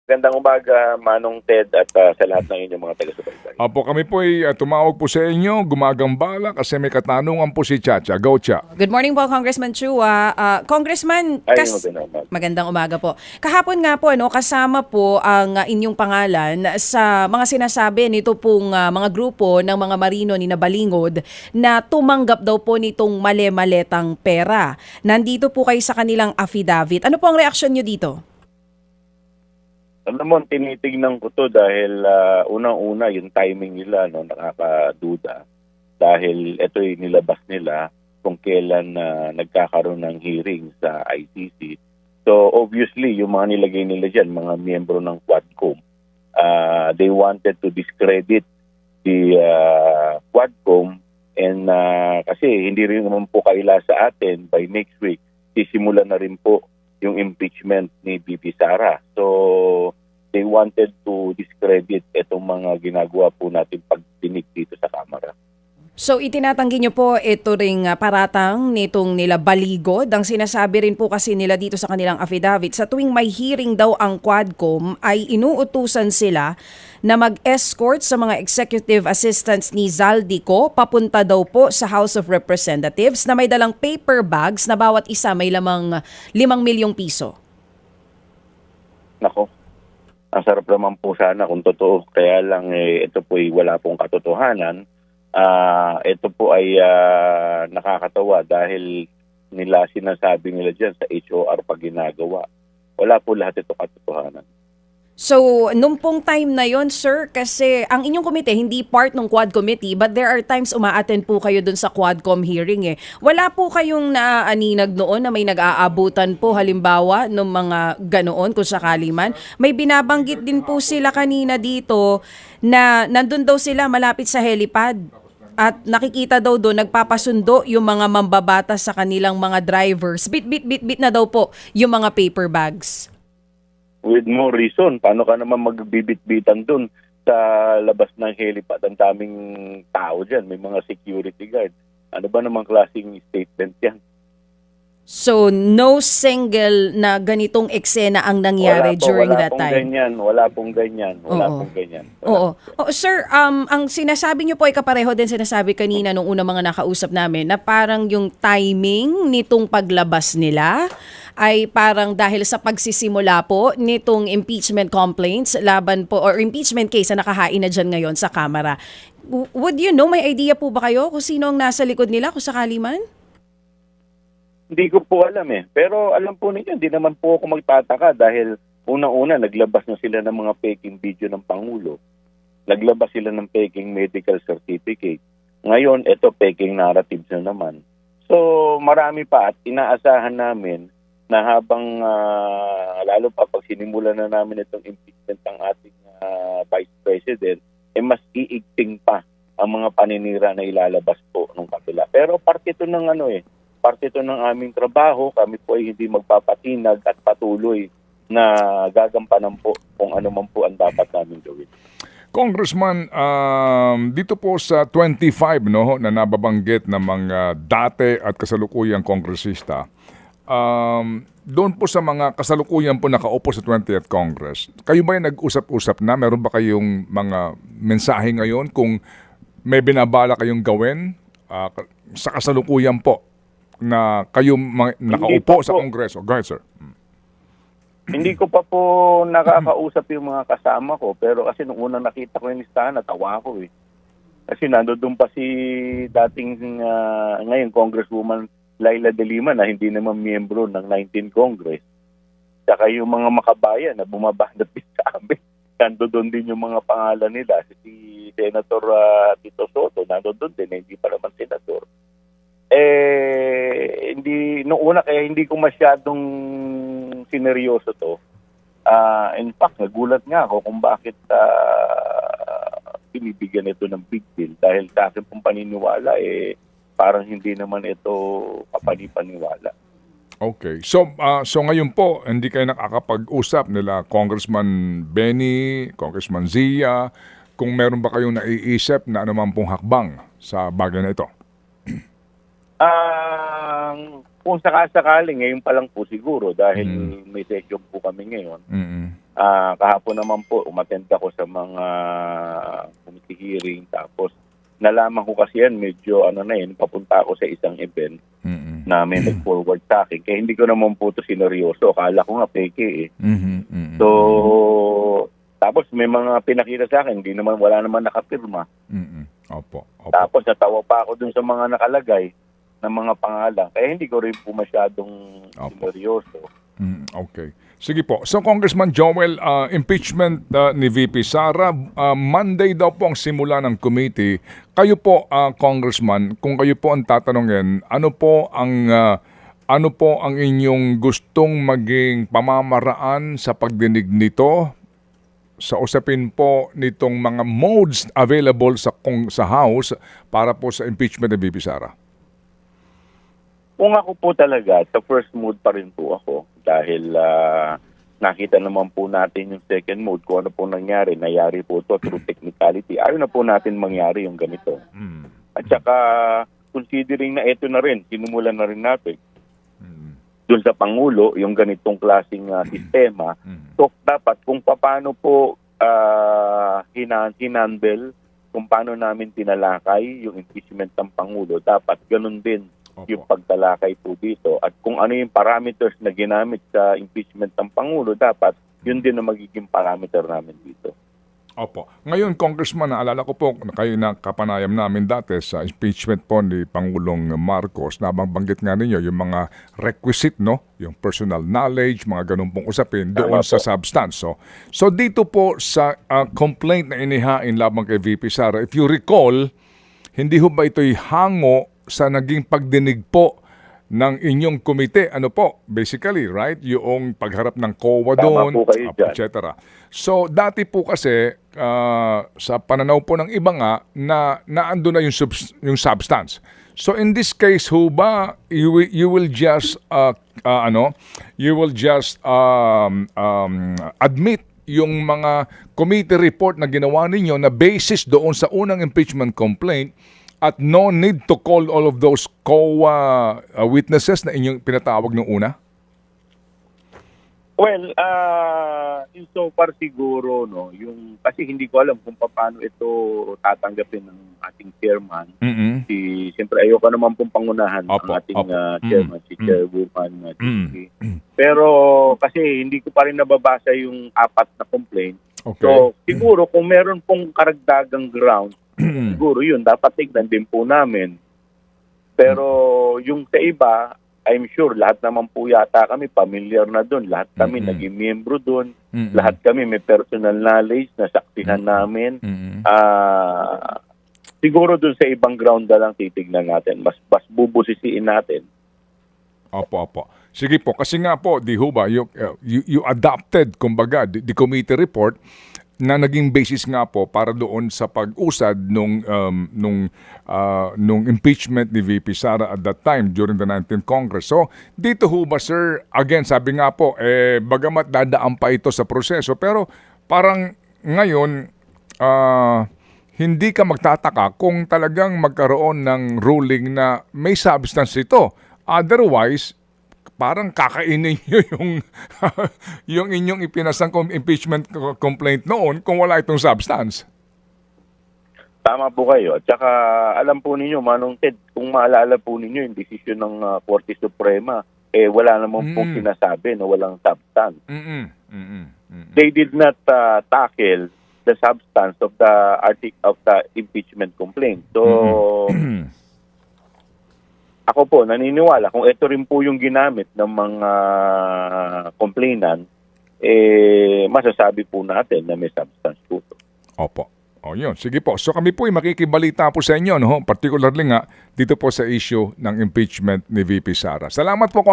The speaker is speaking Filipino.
Gandang umaga, Manong Ted, at sa lahat ng inyong mga taga-subaybay. Opo, kami po ay tumawag po sa inyo, gumagambala kasi may katanungan po si Chacha. Go, Cha. Good morning po, Congressman Chua. Congressman, Ay, magandang umaga. magandang umaga po. Kahapon nga po, kasama po ang inyong pangalan sa mga sinasabi nito pong mga grupo ng mga marino ni Nabalingod na tumanggap daw po nitong male-maletang pera. Nandito po kayo sa kanilang affidavit. Ano po ang reaksyon nyo dito? Alam mo, tinitignan ko to dahil unang-una yung timing nila, no, nakakaduda. Dahil ito'y nilabas nila kung kailan nagkakaroon ng hearing sa ICC. So obviously, yung mga nilagay nila dyan, mga miyembro ng Quadcom, they wanted to discredit the Quadcom and kasi hindi rin naman po kaila sa atin by next week, sisimula na rin po yung impeachment ni BP Sara. So they wanted to discredit itong mga ginagawa po natin pagdinig dito sa Kamara. So itinatanggi nyo po ito ring paratang nitong nila Baligod. Ang sinasabi rin po kasi nila dito sa kanilang affidavit, sa tuwing may hearing daw ang Quadcom ay inuutusan sila na mag-escort sa mga executive assistants ni Zaldico papunta daw po sa House of Representatives na may dalang paper bags na bawat isa may lamang 5 milyong piso. Nako, ang sarap naman po sana kung totoo. Kaya lang ito po ay wala pong katotohanan. Ito po ay nakakatawa dahil nila sinasabi nila dyan sa HOR pag ginagawa. Wala po lahat ito katotohanan. So, nung pong time na yon, sir, kasi ang inyong komite hindi part ng Quad Committee, but there are times umaattend po kayo dun sa Quadcom hearing eh. Wala po kayong naaaninag noon na may nag-aabutan po halimbawa ng mga ganoon kung sakali man. May binabanggit din po sila kanina dito na nandun daw sila malapit sa helipad. At nakikita daw doon, nagpapasundo yung mga mambabatas sa kanilang mga drivers. Bit na daw po yung mga paper bags. With more reason, paano ka naman magbibit-bitan dun sa labas ng helipad? Ang daming tao dyan, may mga security guard. Ano ba namang klaseng statement yan? So, no single na ganitong eksena ang nangyari during that time? Wala pong ganyan. Oo. Sir, ang sinasabi niyo po ay kapareho din sinasabi kanina nung unang mga nakausap namin na parang yung timing nitong paglabas nila ay parang dahil sa pagsisimula po nitong impeachment complaints laban po or impeachment case na nakahain na dyan ngayon sa Kamara. Would you know, may idea po ba kayo kung sino ang nasa likod nila kung sakali man? Hindi ko po alam eh. Pero alam po ninyo, hindi naman po ako magtataka dahil unang-una naglabas na sila ng mga faking video ng Pangulo. Naglabas sila ng faking medical certificate. Ngayon, ito faking narratives na naman. So marami pa at inaasahan namin na habang lalo pa pag sinimula na namin itong impeachment ng ating Vice President, mas iigting pa ang mga paninira na ilalabas po ng kabila. Pero parte ito ng parte ito ng aming trabaho. Kami po ay hindi magpapatinag at patuloy na gagampanan po kung ano man po ang dapat namin gawin. Congressman, dito po sa 25 no, na nababanggit ng mga dati at kasalukuyang kongresista, doon po sa mga kasalukuyan po nakaupo sa 20th Congress, kayo ba yung nag-usap-usap na? Meron ba kayong mga mensahe ngayon kung may binabala kayong gawin sa kasalukuyan po na kayo nakaupo sa Kongreso? Go ahead, sir. Hindi ko pa po nakakausap yung mga kasama ko, pero kasi nung unang nakita ko yung listahan, natawa ko eh. Kasi nandoon pa si dating ngayon Congresswoman Laila De Lima na hindi naman miyembro ng 19 Congress. Saka yung mga makabayan na bumabanat din sa amin. Nandoon din yung mga pangalan nila. Si Senator Tito Soto, nandoon din, hindi pa naman senador. Hindi nung una kaya hindi ko masyadong sineryoso to. In fact, nagulat nga ako kung bakit binibigyan ito ng big deal dahil sa akin pong paniniwala parang hindi naman ito kapanipaniwala. Okay. So ngayon po, hindi kayo nakakapag-usap nila Congressman Benny, Congressman Zia, kung meron ba kayong naiisip na anuman pong hakbang sa bagay na ito? kung sakasakali, ngayon pa lang po siguro dahil may session po kami ngayon. Kahapon naman po, umattend ako sa mga committee hearing. Tapos, nalaman ko kasi yan, medyo papunta ako sa isang event na may nag-forward sa akin. Kaya hindi ko naman po ito sineryoso. Akala ko nga peke eh. So, tapos may mga pinakita sa akin, wala naman nakapirma. Opo. Tapos natawa pa ako dun sa mga nakalagay ng mga pangalan. Kaya hindi ko rin po masyadong sineryoso. Okay. Sige po. So, Congressman Joel, impeachment ni VP Sara, Monday daw po ang simula ng committee. Kayo po, Congressman, kung kayo po ang tatanungin, ano po ang inyong gustong maging pamamaraan sa pagdinig nito sa usapin po nitong mga modes available sa House para po sa impeachment ni VP Sara? Kung ako po talaga, sa first mode pa rin po ako dahil nakita naman po natin yung second mode kung ano po nangyari. Nayari po ito through technicality. Ayaw na po natin mangyari yung ganito. At saka considering na ito na rin, sinumulan na rin natin doon sa Pangulo, yung ganitong klaseng sistema. So dapat kung paano po hinandle, kung paano namin tinalakay yung impeachment ng Pangulo, dapat ganun din yung pagtalakay po dito. At kung ano yung parameters na ginamit sa impeachment ng Pangulo, dapat yun din ang magiging parameter namin dito. Opo. Ngayon, Congressman, naalala ko po, kayo na kapanayam namin dati sa impeachment po ni Pangulong Marcos, nabanggit nga ninyo yung mga requisite, no? Yung personal knowledge, mga ganun pong usapin doon sa substance. So dito po sa complaint na inihain labang kay VP Sara, if you recall, hindi ho ba ito'y hango sa naging pagdinig po ng inyong komite, basically, right? Yung pagharap ng COA doon, etc. So, dati po kasi, sa pananaw po ng iba nga, na naando na yung substance. So, in this case, ho ba, you will just, admit yung mga committee report na ginawa ninyo na basis doon sa unang impeachment complaint at no need to call all of those COA witnesses na inyong pinatawag nung una? Well, so far siguro, no, kasi hindi ko alam kung paano ito tatanggapin ng ating chairman. Siyempre, ayoko naman pong pangunahan ang ating chairman, si Chairwoman GC. Pero kasi hindi ko pa rin nababasa yung 4 na complaint. Okay. So, siguro kung meron pong karagdagang ground, siguro yun, dapat tignan din po namin. Pero yung sa iba, I'm sure lahat naman po yata kami familiar na doon. Lahat kami naging miyembro doon. Lahat kami may personal knowledge na saksihan namin. Siguro doon sa ibang ground na lang titignan natin. Mas bubusisiin natin. Opo. Sige po, kasi nga po, di ho ba, you adopted, kumbaga, the committee report na naging basis nga po para doon sa pag-usad nung impeachment ni VP Sara at that time during the 19th Congress. So, dito ho ba, sir, again, sabi nga po, bagamat dadaan pa ito sa proseso, pero parang ngayon, hindi ka magtataka kung talagang magkaroon ng ruling na may substance ito. Otherwise, parang kakainin nyo yung inyong ipinasang impeachment complaint noon kung wala itong substance. Tama po kayo. At saka alam po ninyo, Manong Ted, kung maalala po ninyo yung desisyon ng Korte Suprema, wala namang pong sinasabi na walang substance. They did not tackle the substance of the impeachment complaint. So, ako po, naniniwala, kung ito rin po yung ginamit ng mga complainant, masasabi po natin na may substance po ito. Opo. Yun. Sige po. So kami po ay makikibalita po sa inyo, no? Particularly nga dito po sa issue ng impeachment ni VP Sara. Salamat po,